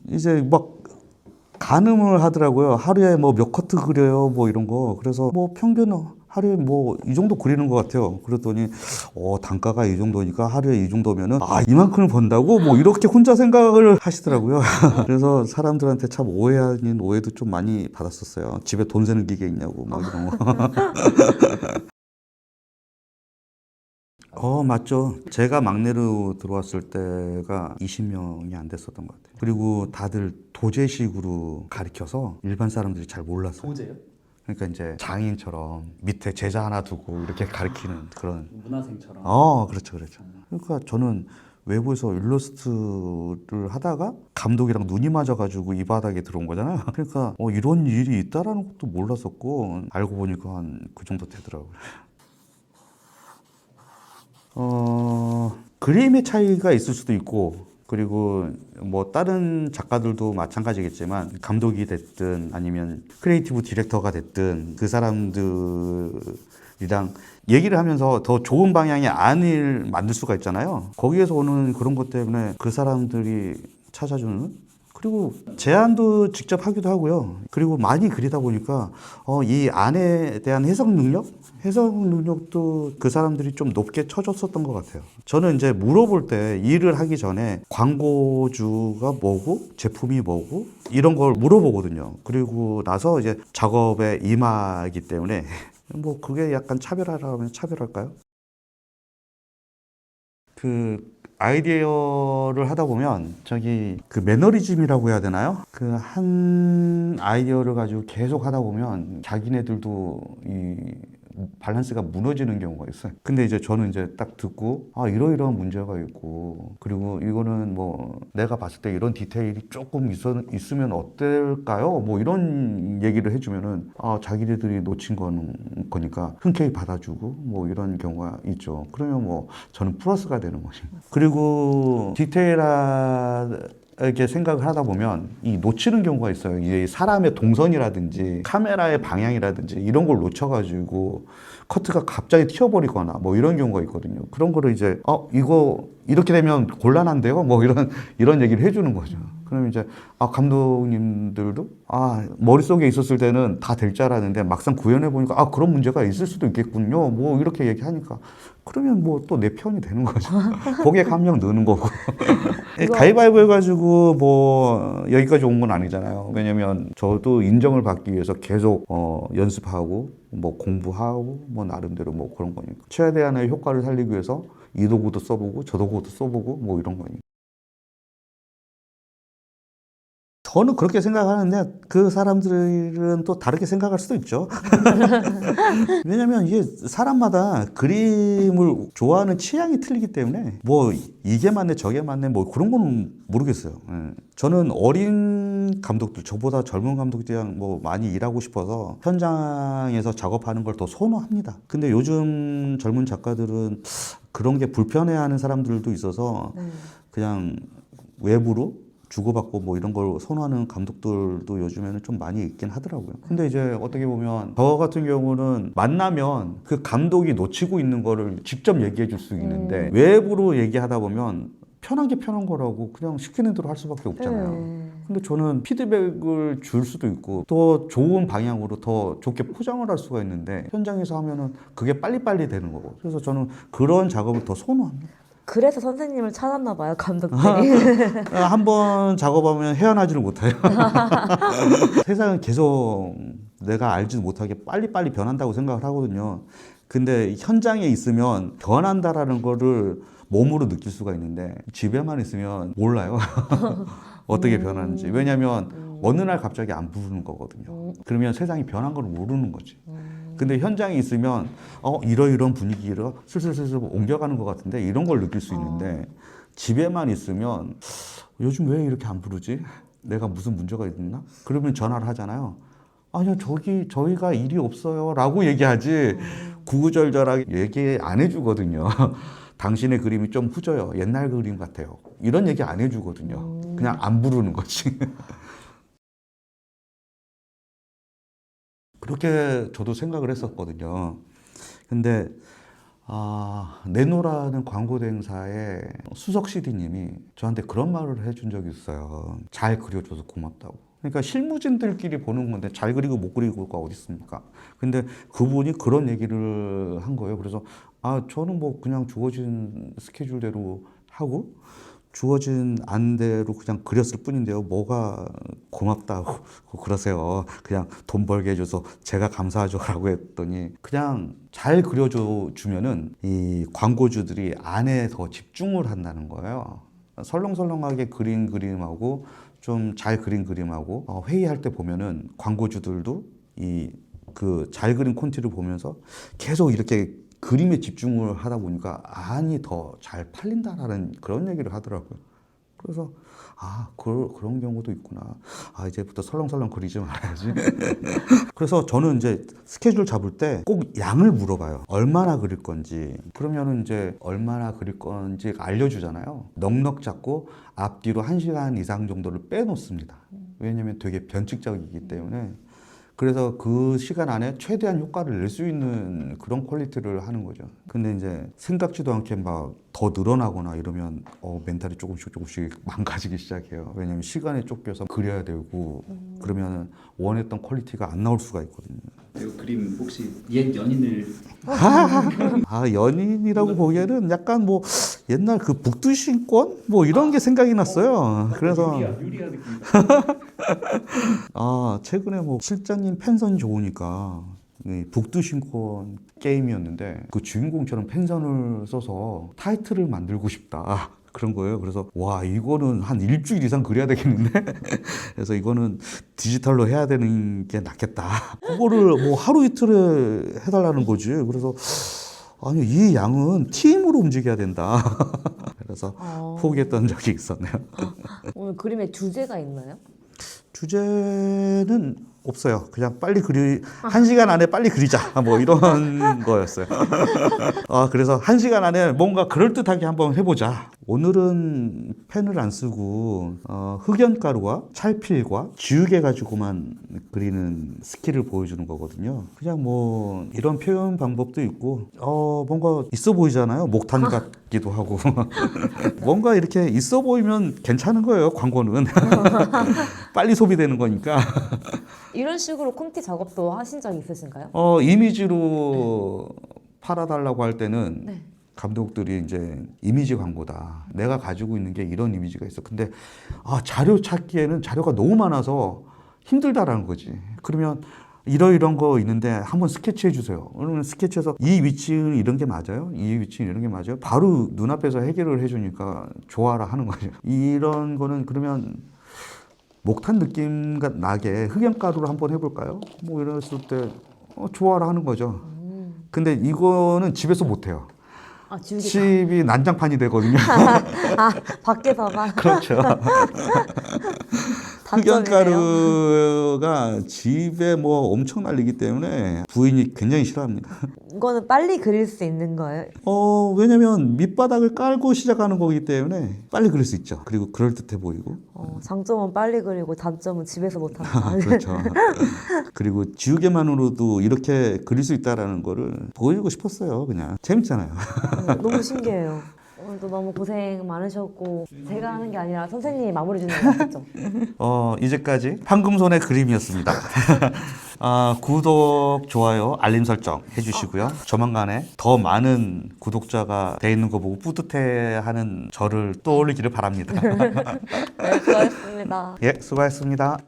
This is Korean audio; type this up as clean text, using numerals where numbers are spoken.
이제 막 가늠을 하더라고요. 하루에 뭐 몇 커트 그려요, 뭐 이런 거. 그래서 뭐 평균 하루에 뭐 이 정도 그리는 것 같아요. 그랬더니 단가가 이 정도니까 하루에 이 정도면은 이만큼을 번다고 뭐 이렇게 혼자 생각을 하시더라고요. 그래서 사람들한테 참 오해 아닌 오해도 좀 많이 받았었어요. 집에 돈 세는 기계 있냐고 막 이런 거. 맞죠. 제가 막내로 들어왔을 때가 20명이 안 됐었던 것 같아요. 그리고 다들 도제식으로 가르쳐서 일반 사람들이 잘 몰랐어요. 도제요? 그러니까 이제 장인처럼 밑에 제자 하나 두고 이렇게 가르치는 그런. 문화생처럼. 그렇죠, 그렇죠. 그러니까 저는 외부에서 일러스트를 하다가 감독이랑 눈이 맞아가지고 이 바닥에 들어온 거잖아요. 그러니까 이런 일이 있다라는 것도 몰랐었고 알고 보니까 한 그 정도 되더라고요. 그림의 차이가 있을 수도 있고, 그리고 뭐 다른 작가들도 마찬가지겠지만 감독이 됐든 아니면 크리에이티브 디렉터가 됐든 그 사람들이랑 얘기를 하면서 더 좋은 방향의 안을 만들 수가 있잖아요. 거기에서 오는 그런 것 때문에 그 사람들이 찾아주는, 그리고 제안도 직접 하기도 하고요. 그리고 많이 그리다 보니까 이 안에 대한 해석 능력도 그 사람들이 좀 높게 쳐줬었던 것 같아요. 저는 이제 물어볼 때 일을 하기 전에 광고주가 뭐고 제품이 뭐고 이런 걸 물어보거든요. 그리고 나서 이제 작업에 임하기 때문에 뭐 그게 약간 차별화라면 차별할까요? 그 아이디어를 하다 보면 그 매너리즘이라고 해야 되나요? 그 한 아이디어를 가지고 계속 하다 보면 자기네들도 이 밸런스가 무너지는 경우가 있어요. 근데 이제 저는 이제 딱 듣고 이러이러한 문제가 있고, 그리고 이거는 뭐 내가 봤을 때 이런 디테일이 조금 있으면 어떨까요? 뭐 이런 얘기를 해주면은 자기네들이 놓친 거니까 흔쾌히 받아주고 뭐 이런 경우가 있죠. 그러면 뭐 저는 플러스가 되는 거죠. 그리고 디테일하게 생각을 하다 보면 이 놓치는 경우가 있어요. 이게 사람의 동선이라든지 카메라의 방향이라든지 이런 걸 놓쳐가지고 커트가 갑자기 튀어버리거나 뭐 이런 경우가 있거든요. 그런 거를 이제 이거 이렇게 되면 곤란한데요? 뭐 이런 얘기를 해주는 거죠. 그럼 이제 감독님들도 머릿속에 있었을 때는 다 될 줄 알았는데 막상 구현해 보니까 그런 문제가 있을 수도 있겠군요. 뭐 이렇게 얘기하니까 그러면 뭐 또 내 편이 되는 거죠. 고객 한 명 느는 거고. 가위바위보 해가지고 뭐 여기까지 온 건 아니잖아요. 왜냐면 저도 인정을 받기 위해서 계속 연습하고 뭐 공부하고 뭐 나름대로 뭐 그런 거니까 최대한의 효과를 살리기 위해서 이 도구도 써보고 저 도구도 써보고 뭐 이런 거니까. 저는 그렇게 생각하는데 그 사람들은 또 다르게 생각할 수도 있죠. 왜냐면 이게 사람마다 그림을 좋아하는 취향이 틀리기 때문에 뭐 이게 맞네 저게 맞네 뭐 그런 거는 모르겠어요. 예. 저는 어린 감독들, 저보다 젊은 감독들이랑 뭐 많이 일하고 싶어서 현장에서 작업하는 걸 더 선호합니다. 근데 요즘 젊은 작가들은 그런 게 불편해하는 사람들도 있어서 그냥 외부로 주고받고 뭐 이런 걸 선호하는 감독들도 요즘에는 좀 많이 있긴 하더라고요. 근데 이제 어떻게 보면 저 같은 경우는 만나면 그 감독이 놓치고 있는 거를 직접 얘기해 줄 수 있는데 외부로 얘기하다 보면 편한 게 편한 거라고 그냥 시키는 대로 할 수밖에 없잖아요. 근데 저는 피드백을 줄 수도 있고 더 좋은 방향으로 더 좋게 포장을 할 수가 있는데 현장에서 하면은 그게 빨리빨리 되는 거고. 그래서 저는 그런 작업을 더 선호합니다. 그래서 선생님을 찾았나 봐요, 감독들이. 한번 작업하면 헤어나지를 못해요. 세상은 계속 내가 알지도 못하게 빨리빨리 변한다고 생각을 하거든요. 근데 현장에 있으면 변한다라는 거를 몸으로 느낄 수가 있는데 집에만 있으면 몰라요. 어떻게 변하는지. 왜냐면 어느 날 갑자기 안 부르는 거거든요. 그러면 세상이 변한 걸 모르는 거지. 근데 현장에 있으면 이러이러한 분위기로 슬슬슬슬 옮겨가는 것 같은데 이런 걸 느낄 수 있는데 집에만 있으면 요즘 왜 이렇게 안 부르지? 내가 무슨 문제가 있나? 그러면 전화를 하잖아요. 아니요, 저희가 일이 없어요 라고 얘기하지 구구절절하게 얘기 안 해주거든요. 당신의 그림이 좀 후져요. 옛날 그림 같아요. 이런 얘기 안 해주거든요. 그냥 안 부르는 거지. 그렇게 저도 생각을 했었거든요. 근데 네노라는 광고 대행사의 수석 CD님이 저한테 그런 말을 해준 적이 있어요. 잘 그려줘서 고맙다고. 그러니까 실무진들끼리 보는 건데 잘 그리고 못 그리고가 어디 있습니까? 근데 그분이 그런 얘기를 한 거예요. 그래서 저는 뭐 그냥 주어진 스케줄대로 하고 주어진 안대로 그냥 그렸을 뿐인데요. 뭐가 고맙다고 그러세요. 그냥 돈 벌게 해줘서 제가 감사하죠라고 했더니 그냥 잘 그려줘 주면은 이 광고주들이 안에 더 집중을 한다는 거예요. 설렁설렁하게 그린 그림하고 좀 잘 그린 그림하고 회의할 때 보면은 광고주들도 이 그 잘 그린 콘티를 보면서 계속 이렇게 그림에 집중을 하다 보니까 안이 더 잘 팔린다라는 그런 얘기를 하더라고요. 그래서 그런 경우도 있구나. 이제부터 설렁설렁 그리지 말아야지. 그래서 저는 이제 스케줄 잡을 때 꼭 양을 물어봐요. 얼마나 그릴 건지. 그러면은 이제 얼마나 그릴 건지 알려주잖아요. 넉넉 잡고 앞뒤로 1시간 이상 정도를 빼놓습니다. 왜냐면 되게 변칙적이기 때문에. 그래서 그 시간 안에 최대한 효과를 낼 수 있는 그런 퀄리티를 하는 거죠. 근데 이제 생각지도 않게 막 더 늘어나거나 이러면 멘탈이 조금씩 망가지기 시작해요. 왜냐면 시간에 쫓겨서 그려야 되고 그러면 원했던 퀄리티가 안 나올 수가 있거든요. 그 그림 혹시 옛 연인을 연인이라고 보기에는 약간 뭐 옛날 그 북두신권 뭐 이런 게 생각이 났어요. 그래서 유리아 느낌. 최근에 뭐 실장님 펜션이 좋으니까 북두신권 게임이었는데 그 주인공처럼 펜션을 써서 타이틀을 만들고 싶다. 그런 거예요. 그래서 와 이거는 한 일주일 이상 그려야 되겠는데 그래서 이거는 디지털로 해야 되는 게 낫겠다. 그거를 뭐 하루 이틀에 해달라는 거지. 그래서 아니 이 양은 팀으로 움직여야 된다. 그래서 포기했던 적이 있었네요. 오늘 그림에 주제가 있나요? 주제는 없어요. 그냥 빨리 1시간 안에 빨리 그리자. 뭐 이런 거였어요. 그래서 1시간 안에 뭔가 그럴듯하게 한번 해보자. 오늘은 펜을 안 쓰고 흑연가루와 찰필과 지우개 가지고만 그리는 스킬을 보여주는 거거든요. 그냥 뭐 이런 표현 방법도 있고 뭔가 있어 보이잖아요. 목탄 같기도 하고 뭔가 이렇게 있어 보이면 괜찮은 거예요. 광고는 빨리 소비되는 거니까. 이런 식으로 콘티 작업도 하신 적 있으신가요? 이미지로 팔아달라고 할 때는 네. 감독들이 이제 이미지 광고다. 내가 가지고 있는 게 이런 이미지가 있어. 근데 자료 찾기에는 자료가 너무 많아서 힘들다라는 거지. 그러면 이런 거 있는데 한번 스케치해 주세요. 그러면 스케치해서 이 위치는 이런 게 맞아요? 이 위치는 이런 게 맞아요? 바로 눈앞에서 해결을 해주니까 좋아라 하는 거죠. 이런 거는 그러면 목탄 느낌 나게 흑연가루로 한번 해볼까요? 뭐 이랬을 때 좋아라 하는 거죠. 근데 이거는 집에서 못해요. 지우개가. 집이 난장판이 되거든요. 밖에서만. 그렇죠. 단점이네요. 흑연가루가 집에 뭐 엄청 날리기 때문에 부인이 굉장히 싫어합니다. 이거는 빨리 그릴 수 있는 거예요? 왜냐면 밑바닥을 깔고 시작하는 거기 때문에 빨리 그릴 수 있죠. 그리고 그럴듯해 보이고. 장점은 빨리 그리고 단점은 집에서 못한다. 그렇죠. 그리고 지우개만으로도 이렇게 그릴 수 있다라는 거를 보여주고 싶었어요. 그냥 재밌잖아요. 너무 신기해요. 오늘도 너무 고생 많으셨고 제가 하는 게 아니라 선생님이 마무리 주는 거 맞죠? 이제까지 황금손의 그림이었습니다. 구독, 좋아요, 알림 설정 해주시고요. 조만간에 더 많은 구독자가 돼 있는 거 보고 뿌듯해하는 저를 떠올리기를 바랍니다. 네, 수고하셨습니다. 예, 수고하셨습니다.